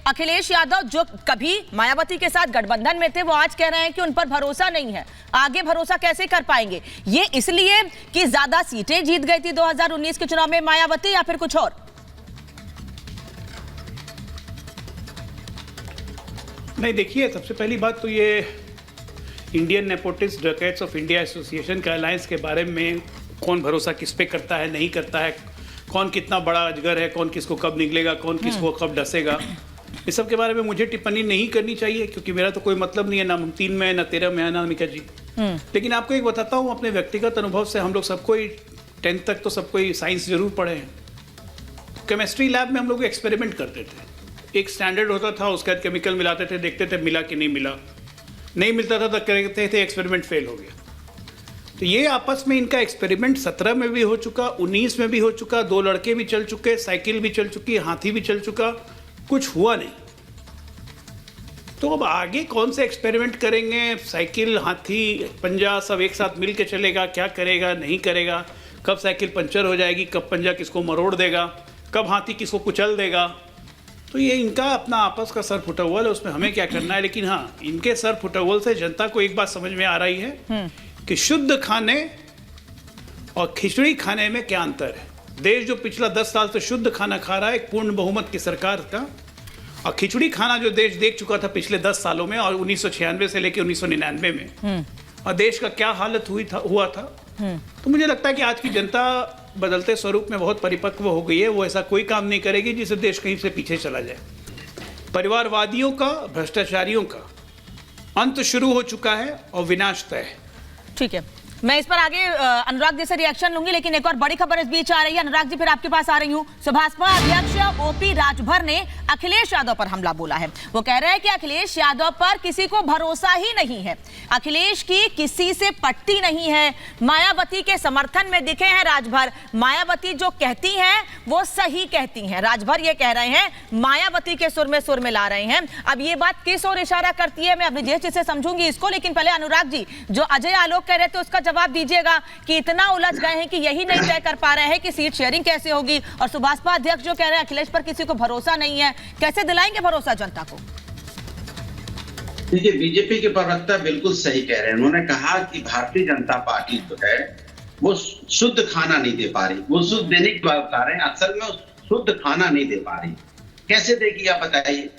अखिलेश यादव जो कभी मायावती के साथ गठबंधन में थे, वो आज कह रहे हैं कि उन पर भरोसा नहीं है। आगे भरोसा कैसे कर पाएंगे? ये इसलिए कि ज्यादा सीटें जीत गई थी 2019 के चुनाव में मायावती, या फिर कुछ और? नहीं, देखिए, सबसे पहली बात तो ये इंडियन नेपोटिस्ट डकैट्स ऑफ इंडिया एसोसिएशन के अलायंस के बारे में कौन भरोसा किस पे करता है, नहीं करता है, कौन कितना बड़ा अजगर है, कौन किसको कब निकलेगा, कौन किसको कब डसेगा, इस सब के बारे में मुझे टिप्पणी नहीं करनी चाहिए, क्योंकि मेरा तो कोई मतलब नहीं है, ना 3 में ना 13 में, ना अमिका जी। लेकिन आपको एक बताता हूँ अपने व्यक्तिगत अनुभव से, हम लोग सबको ही 10th तक तो सबको ही साइंस जरूर पढ़े हैं। केमिस्ट्री लैब में हम लोग एक्सपेरिमेंट करते थे, एक स्टैंडर्ड होता था, उसके बाद केमिकल मिलाते थे, देखते थे मिला कि नहीं मिला, नहीं मिलता था तो कहते थे एक्सपेरिमेंट फेल हो गया। तो ये आपस में इनका एक्सपेरिमेंट 17 में भी हो चुका, 19 में भी हो चुका, 2 लड़के भी चल चुके, साइकिल भी चल चुकी, हाथी भी चल चुका, कुछ हुआ नहीं। तो अब आगे कौन से एक्सपेरिमेंट करेंगे? साइकिल, हाथी, पंजा सब एक साथ मिल के चलेगा, क्या करेगा, नहीं करेगा, कब साइकिल पंचर हो जाएगी, कब पंजा किसको मरोड़ देगा, कब हाथी किसको कुचल देगा। तो ये इनका अपना आपस का सर फुटअव्वल है, उसमें हमें क्या करना है। लेकिन हाँ, इनके सर फुटअव्वल से जनता को एक बात समझ में आ रही है कि शुद्ध खाने और खिचड़ी खाने में क्या अंतर है। देश जो पिछला 10 साल से शुद्ध खाना खा रहा है, एक पूर्ण बहुमत की सरकार का, और खिचड़ी खाना जो देश देख चुका था पिछले 10 सालों में, और 1996 से लेकर 1999 में, और देश का क्या हालत हुआ था। तो मुझे लगता है कि आज की जनता बदलते स्वरूप में बहुत परिपक्व हो गई है। वो ऐसा कोई काम नहीं करेगी जिससे देश कहीं से पीछे चला जाए। परिवारवादियों का, भ्रष्टाचारियों का अंत शुरू हो चुका है और विनाश तय है। ठीक है, मैं इस पर आगे अनुराग जी से रिएक्शन लूंगी, लेकिन एक और बड़ी खबर इस बीच आ रही है। अनुराग जी, फिर आपके पास आ रही हूं। भाजपा अध्यक्ष ओपी राजभर ने अखिलेश यादव पर हमला बोला है। वो कह रहे हैं कि अखिलेश यादव पर किसी को भरोसा ही नहीं है, अखिलेश की किसी से पटती नहीं है। मायावती के समर्थन में दिखे हैं राजभर। मायावती जो कहती हैं वो सही कहती हैं। राजभर ये कह रहे हैं, मायावती के सुर में ला रहे हैं। अब ये बात किस ओर इशारा करती है, मैं अपनी जेब से समझूंगी इसको, लेकिन पहले अनुराग जी, जो अजय आलोक कह रहे थे उसका जवाब दीजिएगा कि इतना उलझ गए हैं कि यही नहीं तय कर पा रहे हैं कि सीट शेयरिंग कैसे होगी, और सुभाषपा अध्यक्ष जो कह रहे हैं अखिलेश पर किसी को भरोसा नहीं है, कैसे दिलाएंगे भरोसा जनता को? देखिए, बीजेपी के प्रवक्ता बिल्कुल सही कह रहे हैं। उन्होंने कहा कि भारतीय जनता पार्टी जो है वो शुद्ध खाना नहीं दे पा रही। वो शुद्ध देने की बात बता रहे हैं, असल में शुद्ध खाना नहीं दे पा रही। कैसे देगी आप बताइए?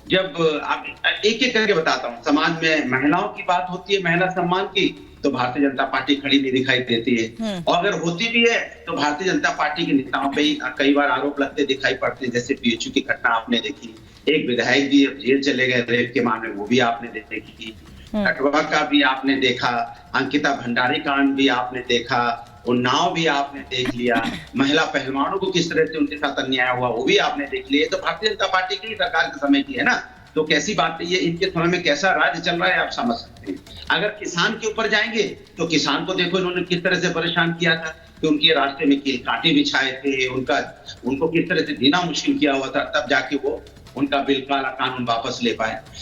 जब आप एक एक करके बताता हूँ। समाज में महिलाओं की बात होती है, महिला सम्मान की, तो भारतीय जनता पार्टी खड़ी नहीं दिखाई देती है, और अगर होती भी है तो भारतीय जनता पार्टी के नेताओं पे ही कई बार आरोप लगते दिखाई पड़ते हैं। जैसे पीएचयू की घटना आपने देखी, एक विधायक भी जेल चले गए रेप के मामले, वो भी आपने देखी, कटवा का भी आपने देखा, अंकिता भंडारी कांड भी आपने देखा, उन्नाव भी आपने देख लिया, महिला पहलवानों को किस तरह से उनके साथ अन्याय हुआ वो भी आपने देख लिया। तो भारतीय जनता पार्टी की सरकार के समय की है ना, तो कैसी बात है ये, इनके समय में कैसा राज्य चल रहा है आप समझ सकते हैं। अगर किसान के ऊपर जाएंगे तो किसान को देखो इन्होंने किस तरह से परेशान किया था, कि उनके रास्ते में कील कांटे बिछाए थे, उनको किस तरह से जीना मुश्किल किया हुआ था, तब जाके वो उनका बिल काला कानून वापस ले पाए।